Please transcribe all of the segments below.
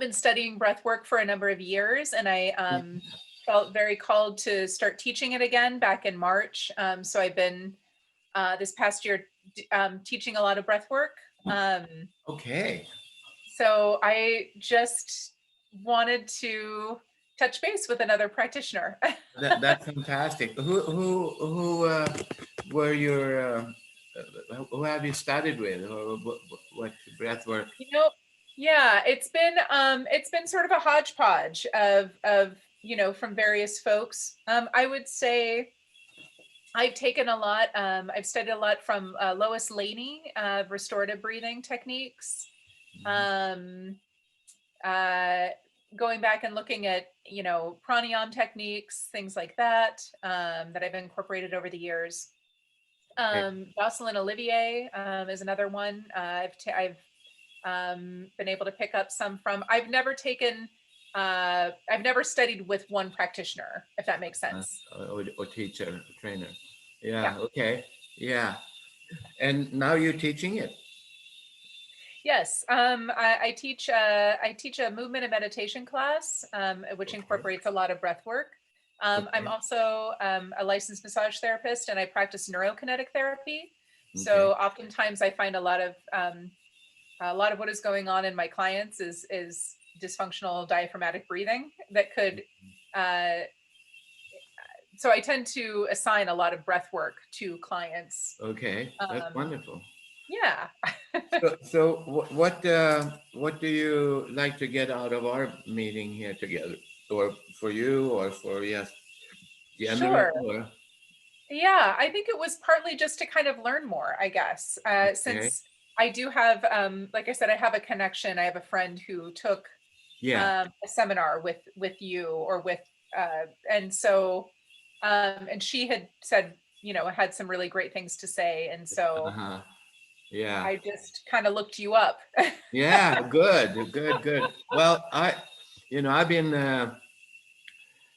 been studying breath work for a number of years, and I felt very called to start teaching it again back in March. So I've been this past year teaching a lot of breath work. Okay. So I just wanted to touch base with another practitioner. That's fantastic. Who were your who have you studied with, or what breath work? You know, yeah, it's been sort of a hodgepodge of from various folks. I would say I've taken a lot. I've studied a lot from Lois Laney, restorative breathing techniques. Um, uh, Going back and looking at pranayama techniques, things like that, that I've incorporated over the years. Okay. Jocelyn Olivier is another one. I've been able to pick up some from. I've never studied with one practitioner, if that makes sense. Or teacher, trainer. Yeah. Yeah. Okay. Yeah. And now you're teaching it. Yes. I teach a movement and meditation class, which Okay. incorporates a lot of breath work. I'm Okay. also a licensed massage therapist, and I practice neurokinetic therapy. So Okay. oftentimes I find a lot of what is going on in my clients is dysfunctional diaphragmatic breathing that could so I tend to assign a lot of breath work to clients. Okay. That's um wonderful. yeah. What do you like to get out of our meeting here together, or for you, or for yes, general, Sure. or Yeah, I think it was partly just to kind of learn more, I guess, okay, since I do have like I said, I have a connection. I have a friend who took yeah, a seminar with you or with and so and she had said, had some really great things to say, and so uh-huh. Yeah, I just kind of looked you up. yeah, good, good, good. Well, I've been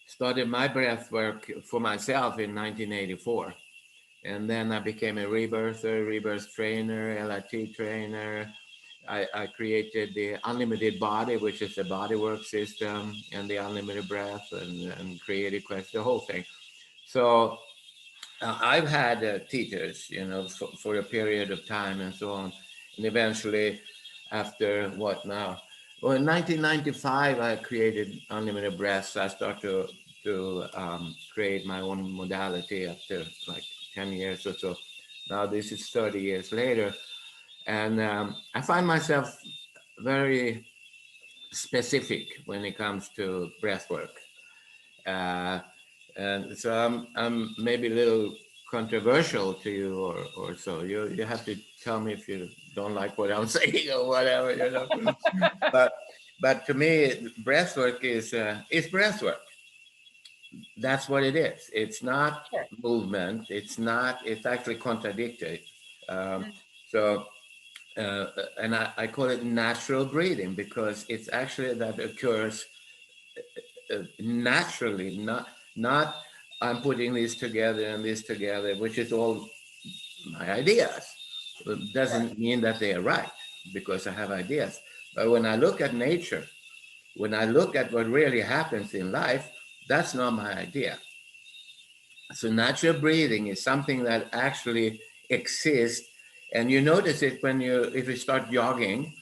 studying my breath work for myself in 1984. And then I became a rebirth trainer, LRT trainer. I created the unlimited body, which is the body work system, and the unlimited breath, and creative quest, the whole thing. So I've had teachers, for a period of time and so on. And eventually, after what now? Well, in 1995, I created unlimited breath. So I started to create my own modality after like 10 years or so. Now this is 30 years later. And I find myself very specific when it comes to breath work. Uh, and so I'm maybe a little controversial to you, or so. You have to tell me if you don't like what I'm saying or whatever. But but to me, breathwork is breathwork. That's what it is. It's not Sure. movement. It's not. It's actually contradictory. Um, Mm. so uh, and I call it natural breathing because it's actually that occurs naturally, not I'm putting this together and this together, which is all my ideas. It Sure. doesn't mean that they are right because I have ideas. But when I look at nature, when I look at what really happens in life, that's not my idea. So natural breathing is something that actually exists, and you notice it when if you start jogging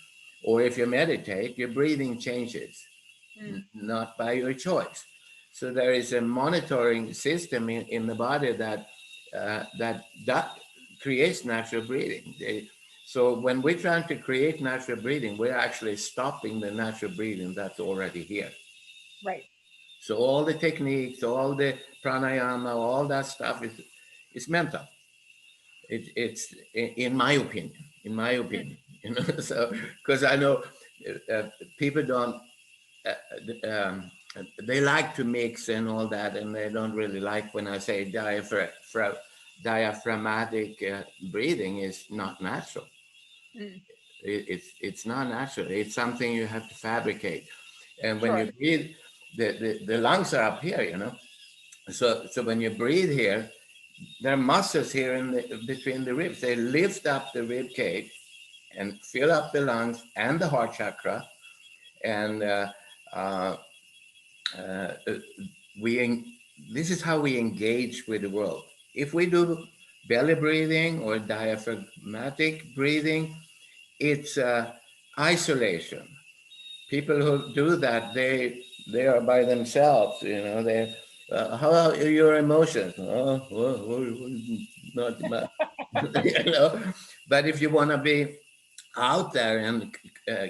or if you meditate, your breathing changes, Mm. not by your choice. So there is a monitoring system in the body that creates natural breathing. So when we're trying to create natural breathing, we're actually stopping the natural breathing that's already here. Right. So all the techniques, all the pranayama, all that stuff is mental. It's in my opinion, Mm. So because I know people don't, they like to mix and all that, and they don't really like when I say diaphragmatic breathing is not natural. Mm. It's not natural. It's something you have to fabricate. And when Sure. you breathe, the lungs are up here, So when you breathe here, there are muscles here between the ribs. They lift up the rib cage and fill up the lungs and the heart chakra. and uh, uh, we this is how we engage with the world. If we do belly breathing or diaphragmatic breathing, it's isolation. People who do that, they are by themselves. They how are your emotions? Not much. you know. But if you want to be out there and uh,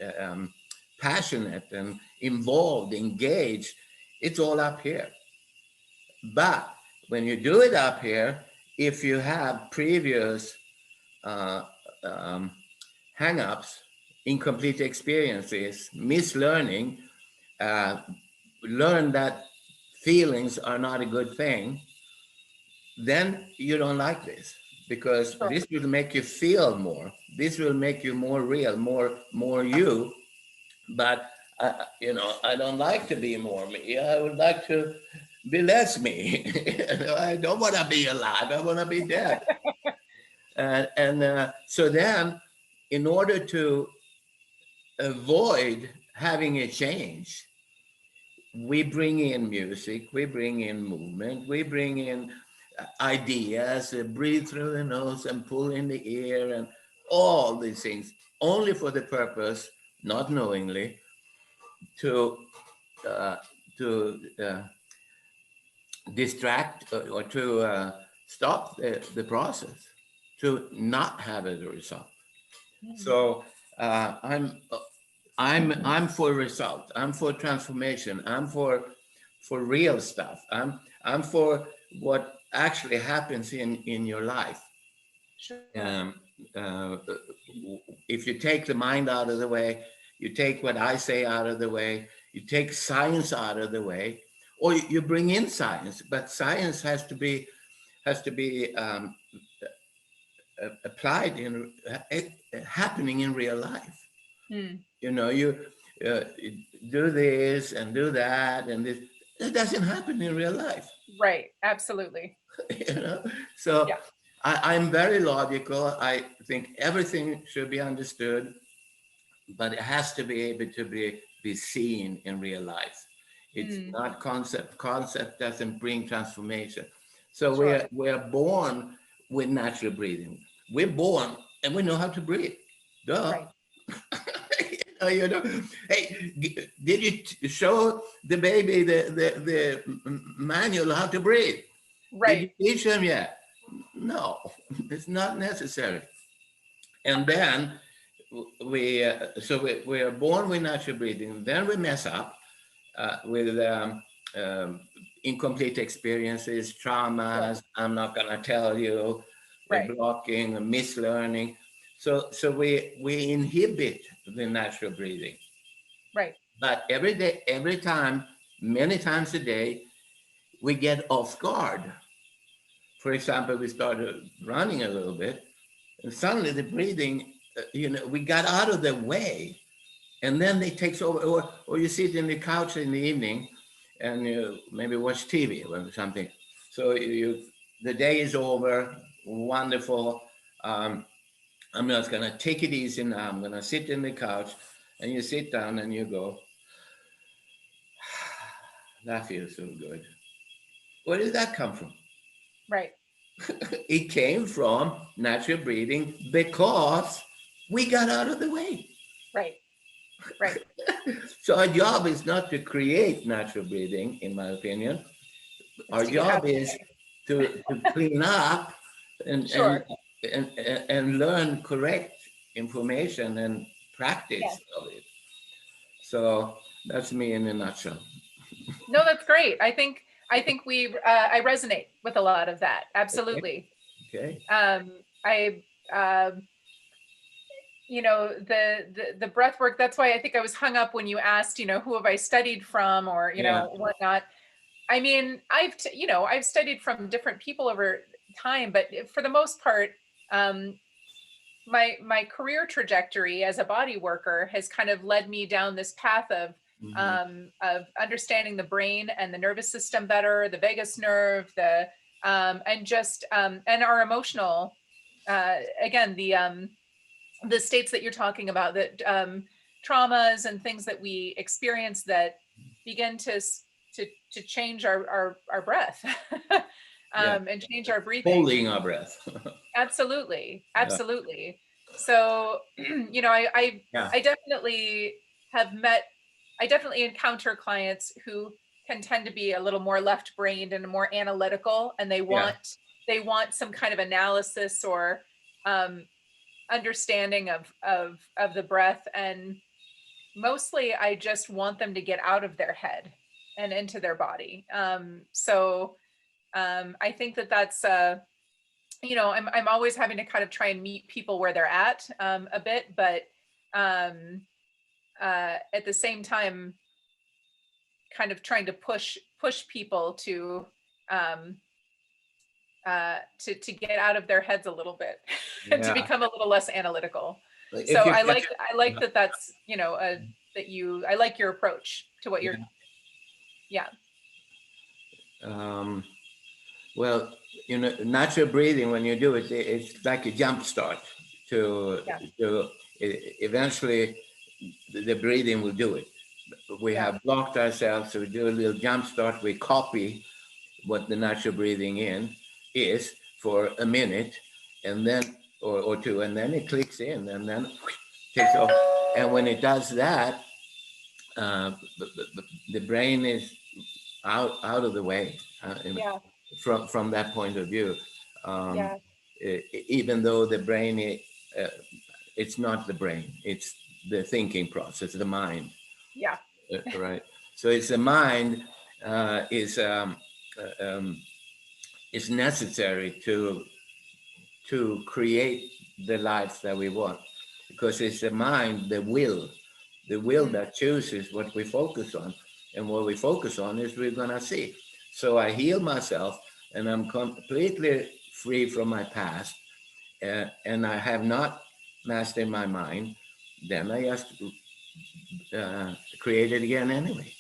uh, passionate and involved, engaged, it's all up here. But when you do it up here, if you have previous uh, um, hang-ups, incomplete experiences, mislearning, uh, learn that feelings are not a good thing, then you don't like this, because Sure. this will make you feel more. This will make you more real, more you. But I don't like to be more me. I would like to be less me. I don't want to be alive. I want to be dead. And so then, in order to avoid having a change, we bring in music, we bring in movement, we bring in ideas, breathe through the nose and pull in the ear, and all these things, only for the purpose, not knowingly, to uh, to distract or to stop the process, to not have a result. Mm. So I'm for result. I'm for transformation. I'm for real stuff. I'm for what actually happens in your life. Sure. Um, uh, if you take the mind out of the way, you take what I say out of the way, you take science out of the way, or you bring in science, but science has to be applied in happening in real life. Mm. You uh, do this and do that, and this. It doesn't happen in real life. Right. Absolutely. you know. So Yeah. I'm very logical. I think everything should be understood, but it has to be able to be seen in real life. It's Mm. not concept. Concept doesn't bring transformation. So we're Sure. we're born with natural breathing. We're born and we know how to breathe. Duh. Right. you know, hey, did you show the baby the manual how to breathe? Did Right. you teach them yet? No, it's not necessary. And then we are born with natural breathing. Then we mess up with um, incomplete experiences, Sure. traumas. I'm not gonna tell you, Right. blocking, mislearning. So we inhibit the natural breathing. Right. But every day, every time, many times a day, we get off guard. For example, we started running a little bit, and suddenly the breathing, we got out of the way, and then it takes over. Or you sit in the couch in the evening, and you maybe watch TV or something. So the day is over, wonderful. Um, I'm just gonna take it easy now. I'm gonna sit in the couch, and you sit down and you go, that feels so good. Where did that come from? Right. It came from natural breathing because we got out of the way. Right. Right. So our job is not to create natural breathing, in my opinion. It's Our to get out job of the is way. to clean up and and Sure. and and learn correct information and Yes. practice of it. So that's me in a nutshell. No, that's great. I think I resonate with a lot of that. Okay. Absolutely. Okay. I the breath work. That's why I think I was hung up when you asked, who have I studied from, or Yeah. whatnot. I mean, I've studied from different people over time, but for the most part, um, my career trajectory as a body worker has kind of led me down this path Hmm. of understanding the brain and the nervous system better, the vagus nerve, and just and our emotional, again, the states that you're talking about, that traumas and things that we experience that begin to change our breath and change our breathing. Holding our breath. Absolutely. Yeah. Absolutely. So, you know, I definitely I definitely encounter clients who can tend to be a little more left-brained and more analytical, and they want some kind of analysis or understanding of the breath. And mostly I just want them to get out of their head and into their body. So I think that's you know, I'm always having to kind of try and meet people where they're at a bit, but at the same time, kind of trying to push people to get out of their heads a little bit, to become a little less analytical. So I like that that's, you know, I like your approach to what you're. Well, you know, natural breathing, when you do it, it's like a jump start to eventually the breathing will do it. We have blocked ourselves, so we do a little jump start. We copy what the natural breathing is for a minute, and then or two, and then it clicks in, and then takes off. And when it does that, the brain is out of the way. From that point of view, even though the brain, it's not the brain, it's the thinking process, the mind. Right. So it's the mind is necessary to create the life that we want, because it's the mind, the will that chooses what we focus on, and what we focus on is we're gonna see. So I heal myself, and I'm completely free from my past, and I have not mastered my mind. Then I just create it again anyway.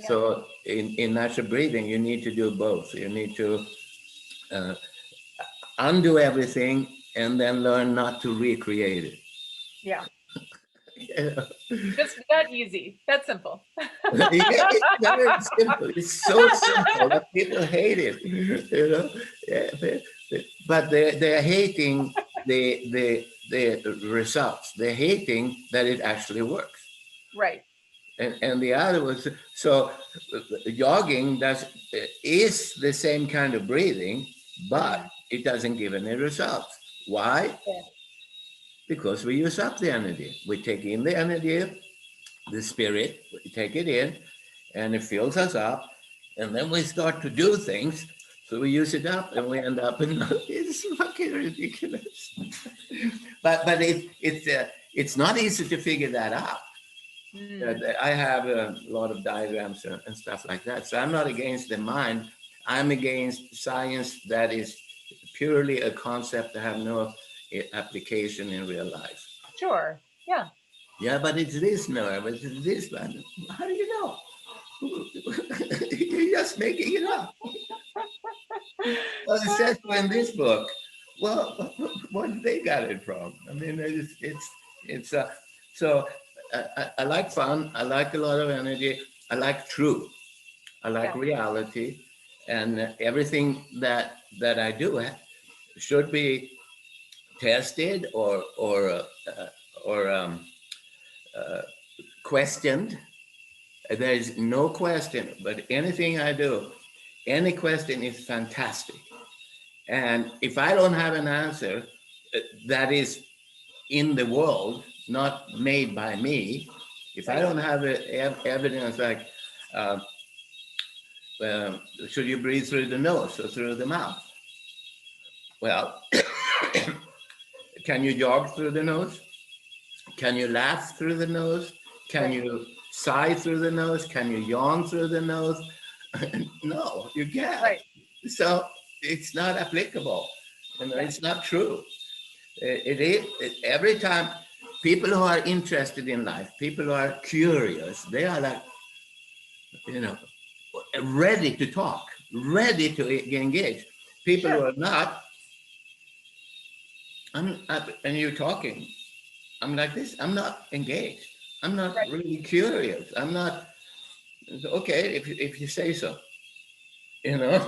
So in natural breathing, you need to do both. You need to undo everything and then learn not to recreate it. Just that easy. That's simple. It's very simple. It's so simple that people hate it. You know, but they're hating the results. They're hating that it actually works. Right. And the other was, so jogging is the same kind of breathing, but it doesn't give any results. Why? Because we use up the energy. We take in the energy, the spirit, we take it in, and it fills us up, and then we start to do things, so we use it up, and we end up in, it's fucking ridiculous. but it's not easy to figure that out. I have a lot of diagrams and stuff like that, so I'm not against the mind. I'm against science that is purely a concept that have no application in real life. Sure. Yeah. Yeah, but it's this nerve, it's this one. How do you know? You're just making it up. Well, it says in this book. Well, where did they got it from? I mean, it's so I like fun. I like a lot of energy. I like truth. I like reality, and everything that I do should be tested or questioned. There is no question, but anything I do, any question is fantastic. And if I don't have an answer that is in the world, not made by me, if I don't have evidence like, should you breathe through the nose or through the mouth? Well, can you jog through the nose? Can you laugh through the nose? Can you sigh through the nose? Can you yawn through the nose? No, you can't. Right. So it's not applicable. You know, it's not true. It is every time people who are interested in life, people who are curious, they are like, you know, ready to talk, ready to engage. People who are not, and you're talking, I'm like this, I'm not engaged. I'm not Right. really curious. I'm not okay if you say so. You know,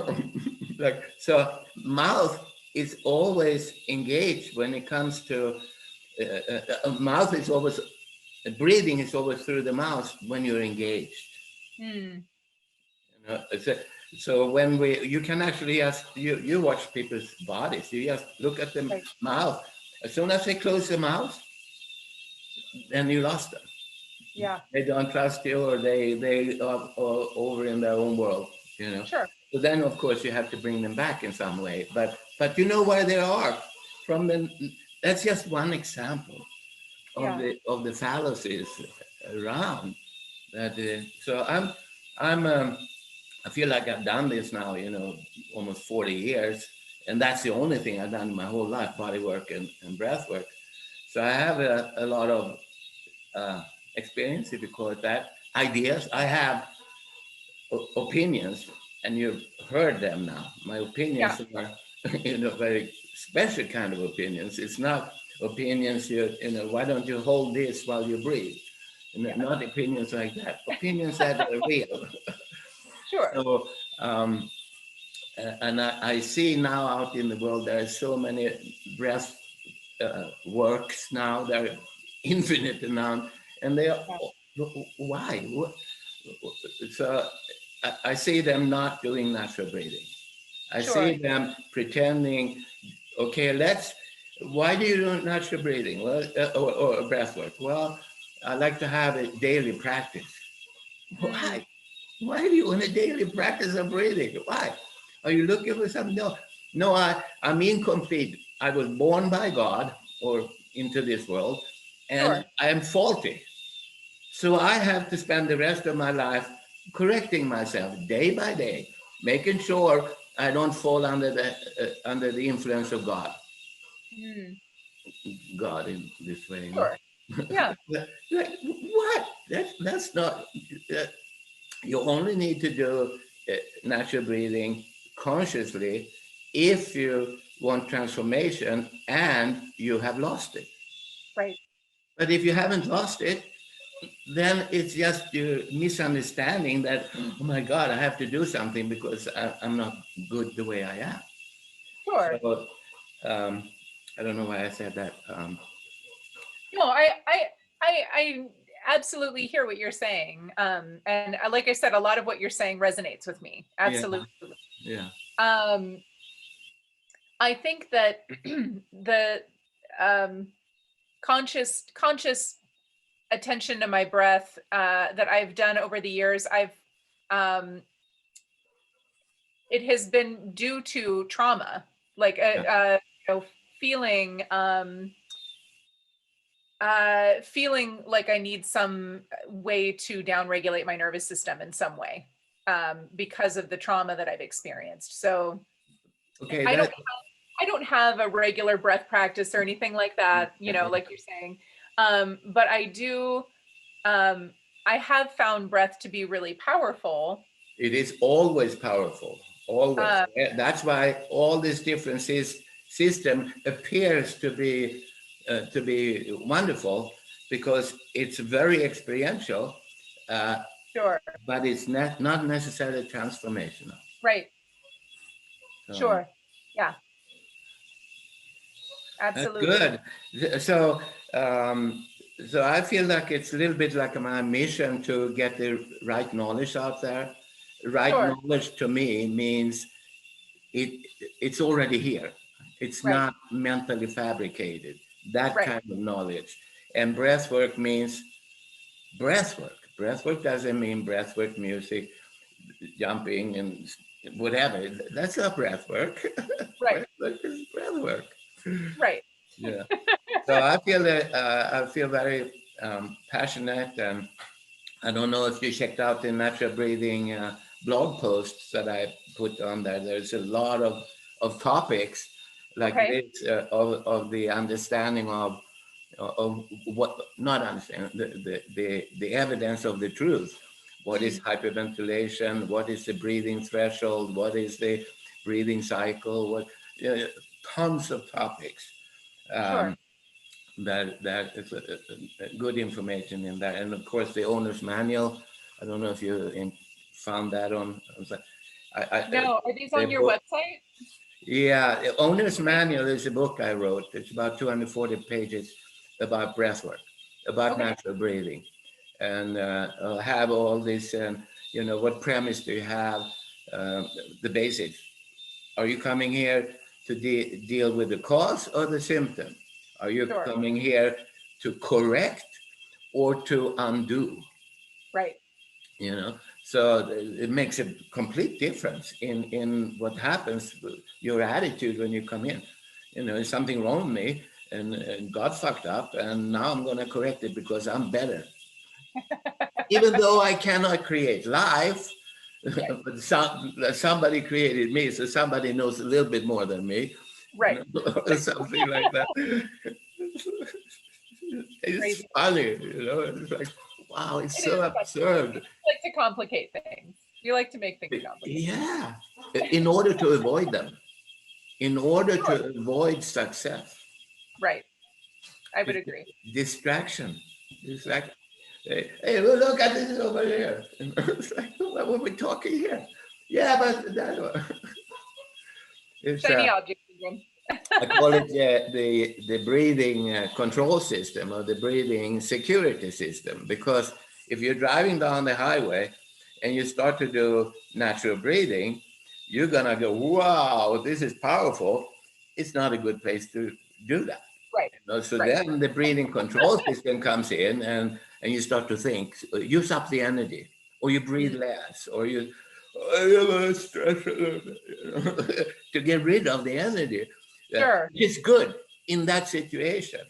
like so. Mouth is always engaged when it comes to mouth is always breathing is always through the mouth when you're engaged. Mm, You know, so when you can actually just you watch people's bodies. You just look at the right. mouth. As soon as they close the mouth, then you lost them. Yeah. They don't trust you, or they are over in their own world. You know. Sure. So then, of course, you have to bring them back in some way. But you know where they are from the. That's just one example Yeah. of the fallacies around that. So I feel like I've done this now, almost 40 years, and that's the only thing I've done my whole life: body work and breath work. So I have a lot of uh, experience, if you call it that, ideas. I have opinions, and you've heard them now. My Yeah. opinions are, very special kind of opinions. It's not opinions. Why don't you hold this while you breathe? Yeah. Not opinions like that. Opinions that are real. Sure. So, and I see now out in the world there are so many breath works now. There are infinite amount, and they are Yeah. why? So I see them not doing natural breathing. I Sure. see them pretending. Okay, Why do you do natural breathing? Well, or breath work? Well, I like to have a daily practice. Mm, Why? Why do you want a daily practice of breathing? Why? Are you looking for something? No, no. I'm incomplete. I was born by God or into this world, and sure. I am faulty. So I have to spend the rest of my life correcting myself day by day, making sure I don't fall under the influence of Mm, God in this way. sure. Yeah. Like, what? That's not. That, you only need to do natural breathing consciously if you want transformation and you have lost it. Right. But if you haven't lost it, then it's just your misunderstanding that, oh my God, I have to do something because I'm not good the way I am. Sure. So I don't know why I said that. No, I absolutely hear what you're saying. And like I said, a lot of what you're saying resonates with me. Yeah, Absolutely. yeah, Um, I think that the um, conscious attention to my breath that I've done over the years, um, it has been due to trauma, like yeah. feeling feeling like I need some way to downregulate my nervous system in some way because of the trauma that I've experienced. So Okay, I don't that I don't have a regular breath practice or anything like that, like you're saying. But I do um I have found breath to be really powerful. it is always powerful, always. Uh, Yeah, that's why all these differences system appears to be wonderful because it's very experiential, uh, sure. but it's not necessarily transformational. Right. So Sure. Yeah, that's absolutely. good. So so I feel like it's a little bit like my mission to get the right knowledge out there. Right Sure. knowledge to me means it it's already here. It's Right. not mentally fabricated. That Right. kind of knowledge. And breathwork means breathwork. Breathwork doesn't mean breathwork music, jumping and whatever. That's not breathwork. Right. Breathwork is breathwork. Right. Yeah. So I feel that I feel very passionate, and I don't know if you checked out the natural breathing blog posts that I put on there. There's a lot of topics like Okay. this of the understanding of what not understanding the evidence of the truth. What is Mm, hyperventilation? What is the breathing threshold? What is the breathing cycle? What tons of topics. sure. Um, that is a good information in there. And of course, the owner's manual. I don't know if you found that on. No, are these The on your book. website? Yeah, the owner's manual is a book I wrote. It's about 240 pages about breathwork, about Okay. natural breathing, and I'll have all this. You know, what premise do you have? The basics. Are you coming here to deal with the cause or the symptom? Are you Sure. coming here to correct or to undo? Right. You know, so it makes a complete difference in what happens, your attitude when you come in. You know, is something wrong with me, and God fucked up, and now I'm going to correct it because I'm better. Even though I cannot create life, Right. but somebody created me, so somebody knows a little bit more than me, you Right. know, or something like that. It's Crazy. funny, you know. It's like, wow, it's It so is funny. absurd. You like to complicate things. You like to make things complicated. Yeah, in order to avoid them, in order Sure. to avoid success, Right. I would agree. distraction. It's like, hey, well, look at this over here. It's like, what were we talking here? Yeah, but that it's Shiny object syndrome. I call it the breathing control system, or the breathing security system, because if you're driving down the highway and you start to do natural breathing, you're gonna go, wow, this is powerful. It's not a good place to do that. Right. You know, so Right. then the breathing control system comes in, and you start to think, use up the energy, or you breathe Mm. less, or you stress to get rid of the energy. Sure. It's good in that situation.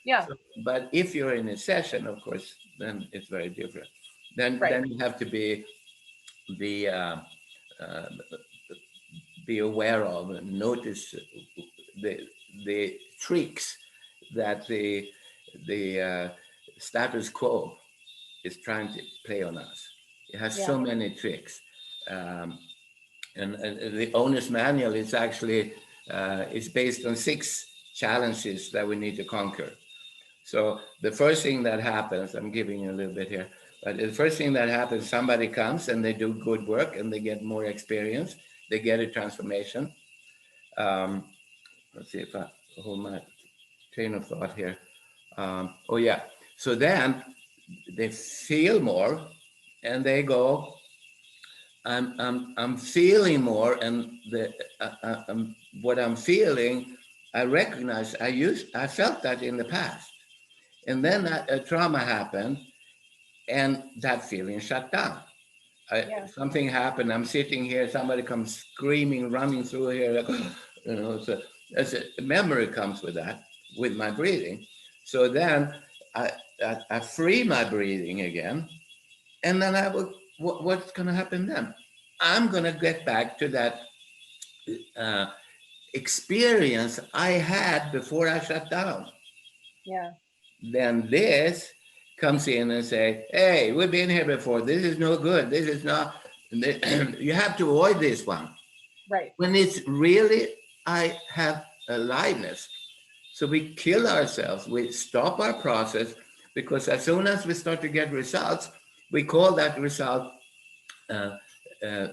Yeah. So, but if you're in a session, of course, then it's very different. Right. Then you have to be uh, uh, be aware of and notice the the tricks that the status quo is trying to play on us. It has Yeah. so many tricks, um, and the owner's manual is actually is based on 6 challenges that we need to conquer. So the first thing that happens, I'm giving you a little bit here, but the first thing that happens, somebody comes and they do good work and they get more experience, they get a transformation. Um, let's see if I hold my train of thought here. Oh yeah. So then they feel more, and they go, I'm feeling more, and what I'm feeling, I recognize I felt that in the past, and then a trauma happened, and that feeling shut down. Yeah. Something happened. I'm sitting here. Somebody comes screaming, running through here. You know, so as a memory comes with that, with my breathing. So then I free my breathing again, and then I will. What's going to happen then? I'm going to get back to that uh, experience I had before I shut down. Yeah. Then this comes in and say, "Hey, we've been here before. This is no good. This is not. You have to avoid this one." Right. When it's really, I have aliveness. So we kill ourselves. We stop our process, because as soon as we start to get results, we call that result uh, uh,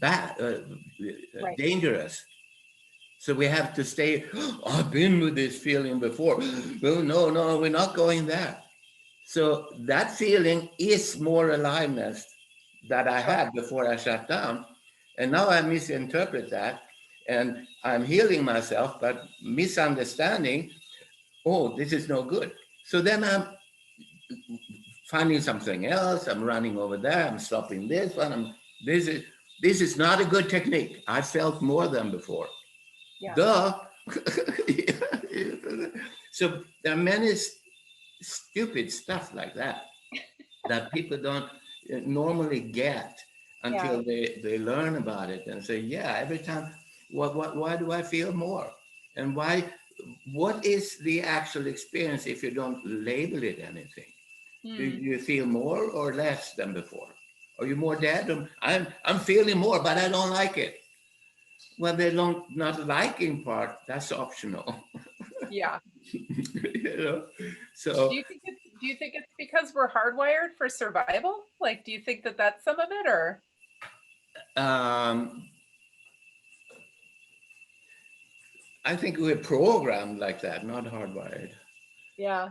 bad, Right. dangerous. So we have to stay. "Oh, I've been with this feeling before. No, no, no, we're not going there." So that feeling is more aliveness that I Sure. had before I shut down. And now I misinterpret that, and I'm healing myself, but misunderstanding, oh, this is no good. So then I'm finding something else. I'm running over there. I'm stopping this one. This is this is not a good technique. I felt more than before. Yeah. Duh. So there are many stupid stuff like that people don't normally get Yeah. until they learn about it and say, yeah, every time, why do I feel more? And what is the actual experience if you don't label it anything? Do Hmm. you feel more or less than before? Are you more dead? I'm feeling more, but I don't like it. Well, the not liking part, that's optional. Yeah. You know, so Do you think it's because we're hardwired for survival? Like, do you think that that's some of it, or? um, I think we're programmed like that, not hardwired. Yeah.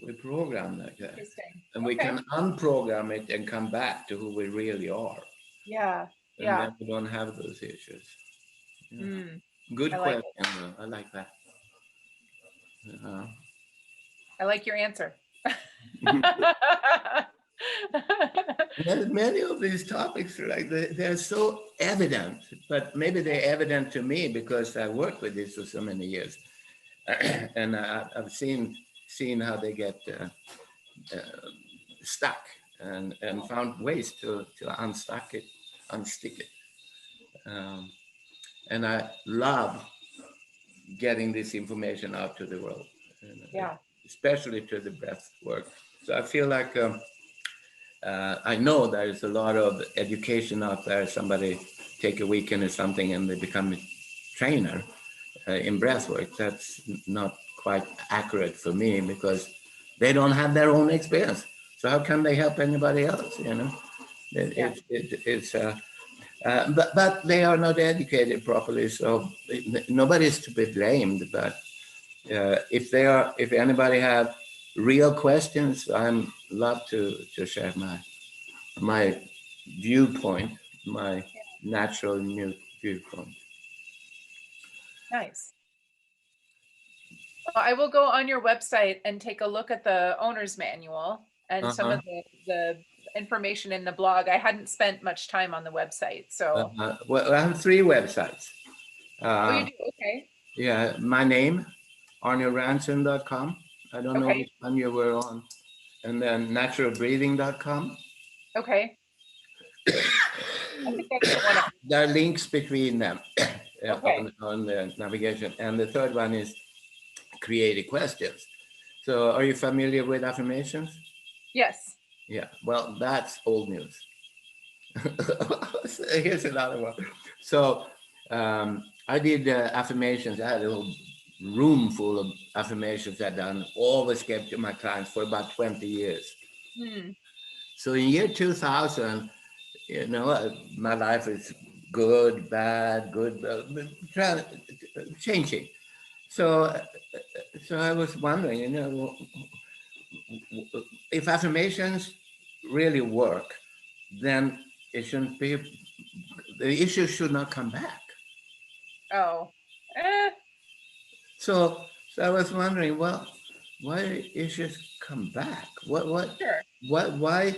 We're programmed like that, Interesting. and we Okay. can unprogram it and come back to who we really are, Yeah. and Yeah. then we don't have those issues. Yeah. Mm, I Good like question, it. though. I like that. Uh, I like your answer. Many of these topics, like they're so evident, but maybe they're evident to me because I worked with this for so many years, and I've seen how they get uh, stuck, and found ways to unstick it. Um, and I love getting this information out to the world, and Yeah. especially to the breath work. So I feel like I know there's a lot of education out there. Somebody take a weekend or something and they become a trainer in breathwork. That's not quite accurate for me because they don't have their own experience. So how can they help anybody else? You know, Yeah. it's but they are not educated properly. So nobody's to be blamed. But if anybody have real questions, I'm love to share my viewpoint, my natural new viewpoint. Nice. Well, I will go on your website and take a look at the owner's manual and some Uh-huh. of the information in the blog. I hadn't spent much time on the website, so. Well, I have three websites. Oh, you Uh, do? Okay. yeah, my name, arnerantzen.com. I don't know Okay. which one you were on. And then naturalbreathing.com. Okay. I think that's the one. There are links between them Okay. on the navigation. And the third one is creative questions. So are you familiar with affirmations? Yes. Yeah, well, that's old news. Here's another one. So I did affirmations. I had a whole room full of affirmations that I always gave to my clients for about 20 years. Hmm. So in year 2000, my life is good, bad, good, changing. So, so I was wondering, if affirmations really work, then it shouldn't be, the issue should not come back. Oh. Eh. So, so I was wondering, well, why issues come back? Sure. Why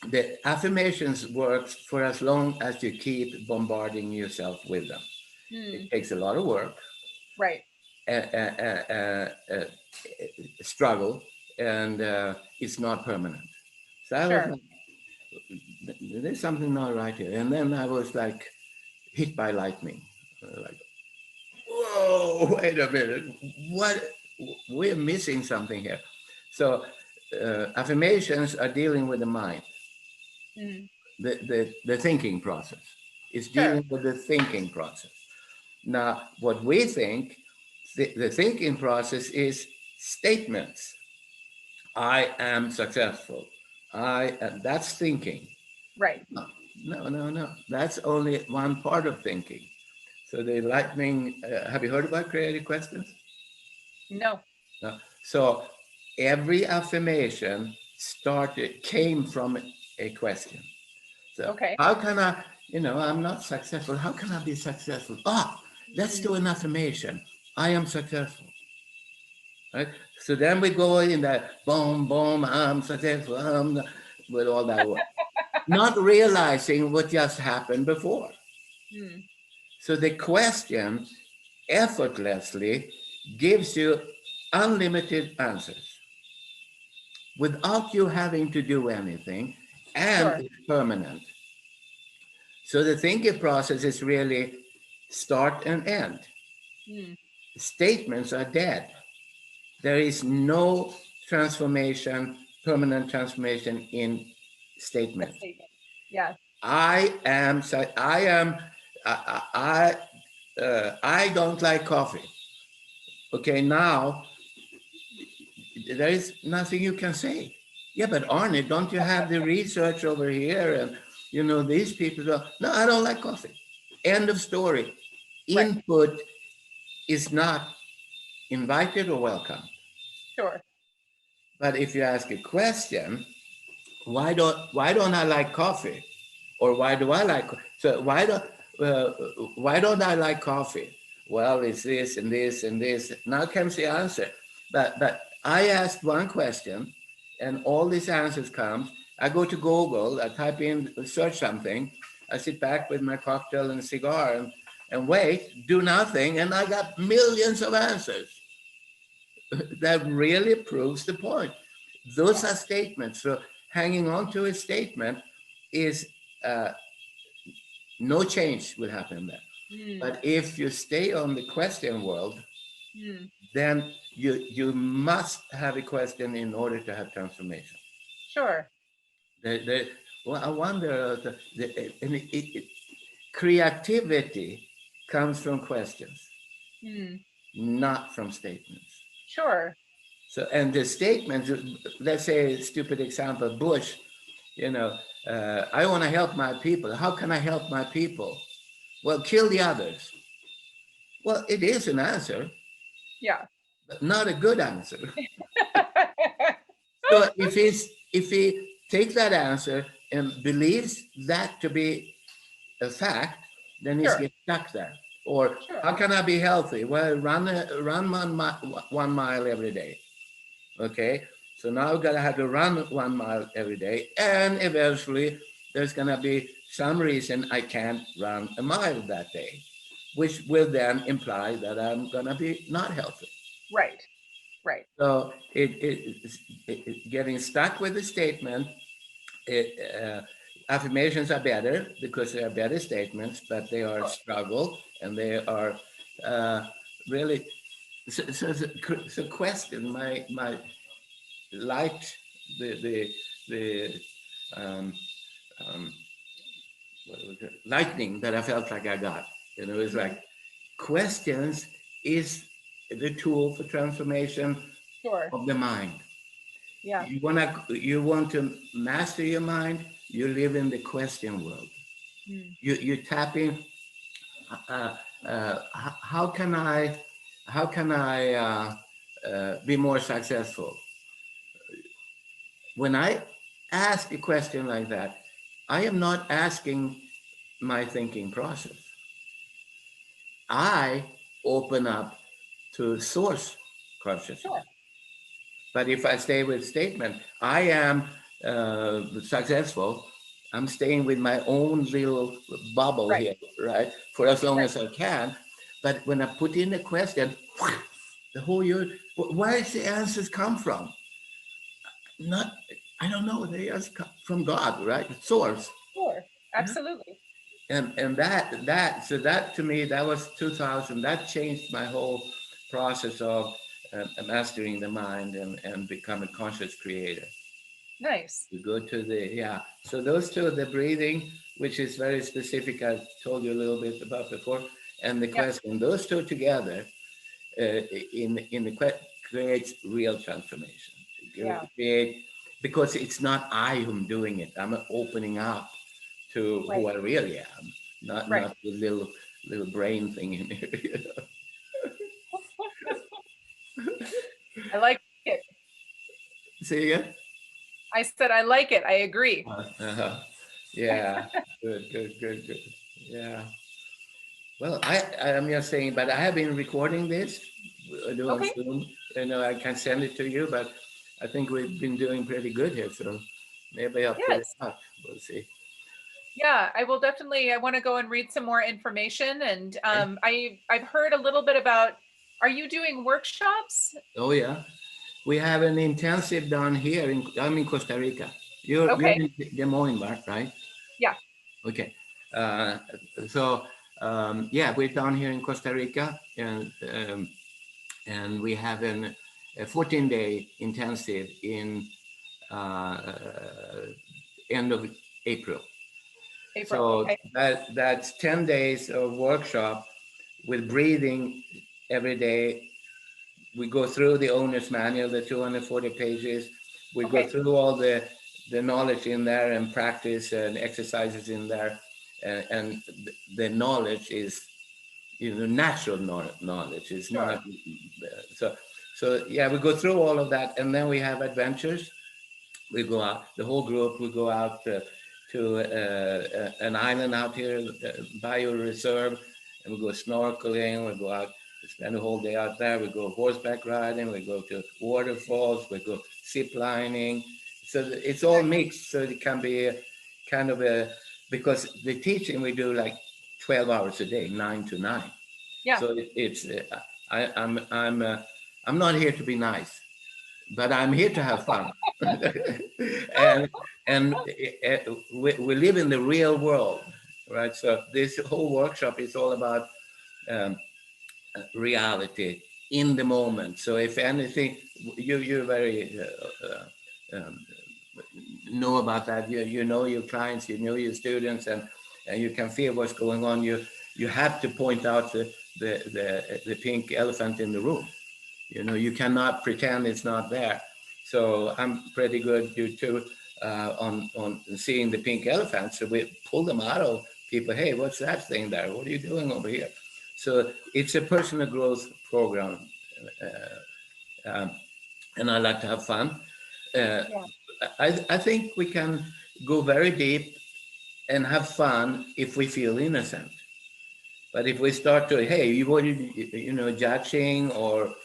the affirmations works for as long as you keep bombarding yourself with them. Hmm. It takes a lot of work, Right. struggle, and it's not permanent. So I was Sure. like, there's something not right here. And then I was like hit by lightning. Like, whoa, wait a minute. What? We're missing something here. So affirmations are dealing with the mind, Hmm. the thinking process. It's Sure. dealing with the thinking process. Now, what we think, the thinking process is statements. I am successful. That's thinking. Right. No, no. That's only one part of thinking. So the lightning, have you heard about creative questions? No. No. So every affirmation came from a question. So Okay. how can I, I'm not successful. How can I be successful? Let's Hmm. do an affirmation. I am successful. Right? So then we go in that boom, boom, I'm successful, with all that work. Not realizing what just happened before. Hmm. So the question effortlessly gives you unlimited answers without you having to do anything, and Sure. it's permanent. So the thinking process is really start and end. Hmm. Statements are dead. There is no transformation, permanent transformation in A statements. statement. Yeah. I am, I don't like coffee. Okay, now there is nothing you can say. Yeah, but Arne, don't you have the research over here? And these people go, no, I don't like coffee. End of story. Right. Input is not invited or welcome. Sure. But if you ask a question, why don't I like coffee? Or why do I like so uh, why don't I like coffee? Well, it's this and this and this. Now comes the answer. But I asked one question, and all these answers come. I go to Google, I type in, search something. I sit back with my cocktail and cigar and wait, do nothing, and I got millions of answers. That really proves the point. Those are statements. So hanging on to a statement is no change will happen there. Mm. But if you stay on the question world, Mm. then you must have a question in order to have transformation. Sure. Well, I wonder, creativity comes from questions, Mm. not from statements. Sure. So, and the statements, let's say a stupid example, Bush, I want to help my people. How can I help my people? Well, kill the others. Well, it is an answer, Yeah. but not a good answer. So if he takes that answer and believes that to be a fact, then he's Sure. getting stuck there. Or Sure. how can I be healthy? Well, run 1 mile every day. Okay, so now I've got to have to run 1 mile every day, and eventually there's going to be some reason I can't run a mile that day, which will then imply that I'm going to be not healthy. Right. Right. So getting stuck with the statement, affirmations are better because they are better statements, but they are a struggle and they are uh, really. So question my light the um, um, what was it? Lightning that I felt like I got. It's Mm. like questions is the tool for transformation Sure. of the mind. Yeah. You want to master your mind. You live in the question world. Mm. You tap in. How can I be more successful? When I ask a question like that, I am not asking my thinking process. I open up to source consciousness. Sure. But if I stay with statement, I am successful, I'm staying with my own little bubble Right. here, right? For as long Right. as I can. But when I put in a question, the whole year, where does the answers come from? Not, I don't know. They just come from God, right? Source. Sure. Absolutely. And that to me, that was 2000. That changed my whole process of mastering the mind and become a conscious creator. Nice. You go to the, yeah. So those two, the breathing, which is very specific, I told you a little bit about before, and the Yep. question, those two together in the creates real transformation. Yeah. Create, because it's not I who's doing it. I'm opening up to Right. who I really am, not Right. the little brain thing in here. I like it. See ya. I said I like it. I agree. Uh-huh. Yeah. Good. Yeah. Well, I'm just saying, but I have been recording this. I do on Okay. Zoom. I can send it to you, but I think we've been doing pretty good here. So maybe I'll put it Yes. up. We'll see. Yeah, I will definitely. I want to go and read some more information, and Okay. I've heard a little bit about. Are you doing workshops? Oh yeah, we have an intensive down here. I'm in Costa Rica. You're Okay. in Des Moines, right? Yeah. Okay. Uh, so yeah, we're down here in Costa Rica, and we have a 14-day intensive in uh, end of April. April. So Okay. that's 10 days of workshop with breathing every day we go through the owner's manual, the 240 pages. We go Okay. through all the knowledge in there and practice and exercises in there. And the knowledge is, natural knowledge. It's Sure. not, so yeah, we go through all of that. And then we have adventures. We go out, the whole group, we go out to an island out here, bio reserve, and we go snorkeling. We go out, we spend the whole day out there. We go horseback riding. We go to waterfalls. We go zip lining. So it's all Nice. mixed. So it can be kind of a, because the teaching we do like 12 hours a day, 9 to 9. Yeah. So it's I'm not here to be nice, but I'm here to have fun. and we live in the real world, right? So this whole workshop is all about um, reality in the moment. So if anything, you're very know about that. You know your clients, you know your students, and you can feel what's going on. You have to point out the pink elephant in the room. You cannot pretend it's not there. So I'm pretty good, you too, on seeing the pink elephant. So we pull them out of people. Hey, what's that thing there? What are you doing over here? So it's a personal growth program, um, and I like to have fun. Uh, Yeah. I think we can go very deep and have fun if we feel innocent. But if we start to, hey, judging or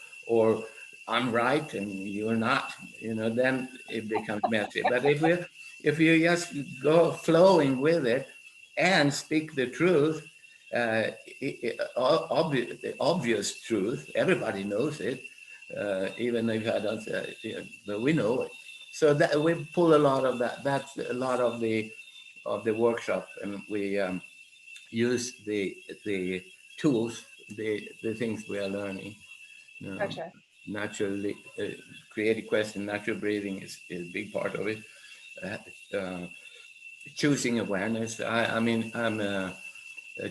I'm right and you're not, then it becomes messy. But if you just go flowing with it and speak the truth, the obvious truth, everybody knows it, even if I don't say it, but we know it. So that we pull a lot of that. That's a lot of the workshop, and we. Use the tools, the things we are learning. Gotcha. Naturally, creative question, natural breathing is a big part of it. Uh, Choosing awareness. I mean, I'm a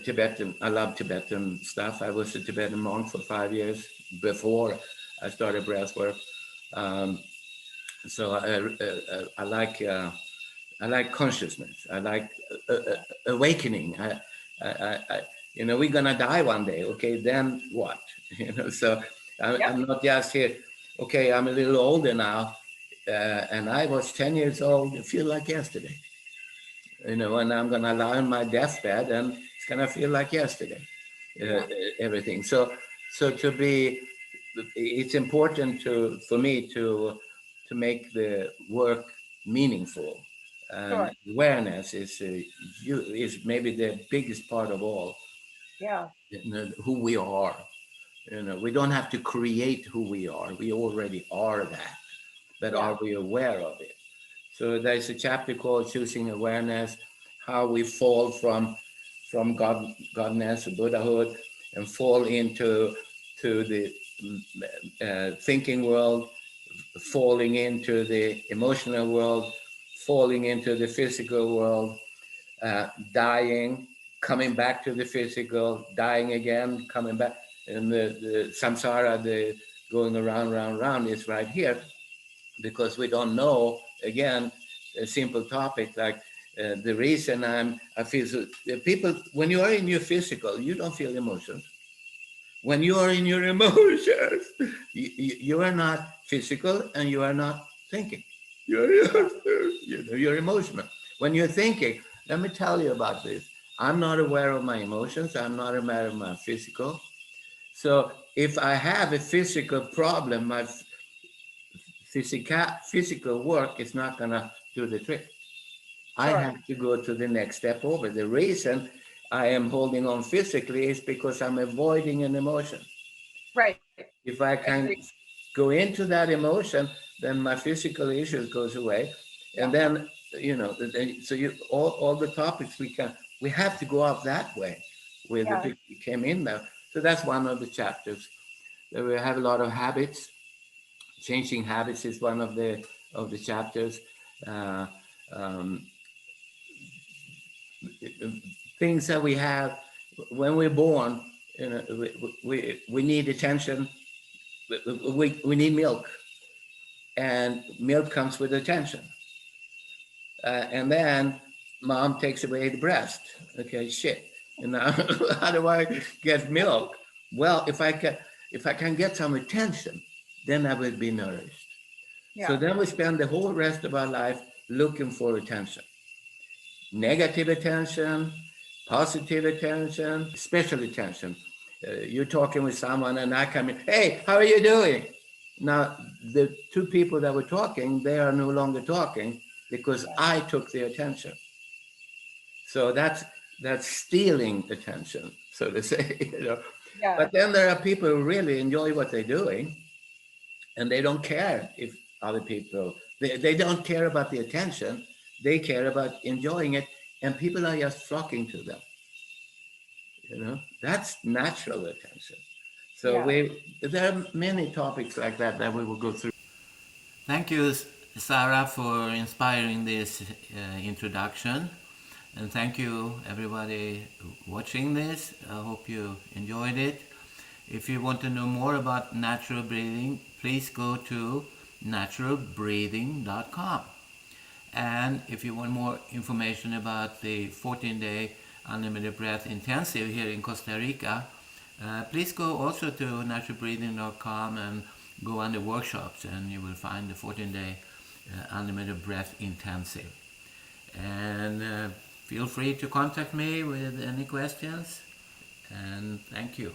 Tibetan. I love Tibetan stuff. I was a Tibetan monk for 5 years before I started breathwork. Um, so I like consciousness. I like awakening. We're gonna die one day. Okay, then what? So Yep. I'm not just here. Okay, I'm a little older now, and I was 10 years old. It feel like yesterday. And I'm gonna lie on my deathbed, and it's gonna feel like yesterday. Yeah. Everything. So it's important for me to make the work meaningful, and Sure. awareness is maybe the biggest part of all. Yeah. Who we are. We don't have to create who we are. We already are that. But Yeah. are we aware of it? So there's a chapter called Choosing Awareness, how we fall from godness, Buddhahood, and fall into the thinking world, falling into the emotional world, falling into the physical world, dying, coming back to the physical, dying again, coming back. And the samsara, the going around, round, round, is right here, because we don't know, again, a simple topic like the reason I feel so. People, when you are in your physical, you don't feel emotions. When you are in your emotions, you are not physical and you are not thinking. You're, Yeah. you're emotional. When you're thinking, let me tell you about this. I'm not aware of my emotions. I'm not aware of my physical. So if I have a physical problem, my physical work is not going to do the trick. I Sure. have to go to the next step over. The reason I am holding on physically is because I'm avoiding an emotion. Right. If I can Agree. go into that emotion, then my physical issues goes away. Yeah. And then, so all the topics we have to go out that way with the Yeah. people who came in there. So that's one of the chapters. We have a lot of habits. Changing habits is one of the chapters. Uh, um, Things that we have when we're born, we need attention. we need milk, and milk comes with attention. And then mom takes away the breast. Okay, shit. And now, how do I get milk? Well, if I can get some attention, then I will be nourished. So Yeah. then we spend the whole rest of our life looking for attention. Negative attention, positive attention, special attention. You're talking with someone and I come in, hey, how are you doing? Now, the two people that were talking, they are no longer talking because I took their attention. So that's stealing attention, so to say. Yeah. But then there are people who really enjoy what they're doing, and they don't care if other people, they don't care about the attention, they care about enjoying it, and people are just flocking to them. That's natural attention. So Yeah. there are many topics like that that we will go through. Thank you, Sarah, for inspiring this introduction. And thank you, everybody watching this. I hope you enjoyed it. If you want to know more about natural breathing, please go to naturalbreathing.com. And if you want more information about the 14-day unlimited breath intensive here in Costa Rica, please go also to naturalbreathing.com and go on the workshops, and you will find the 14-day unlimited breath intensive. And feel free to contact me with any questions, and thank you.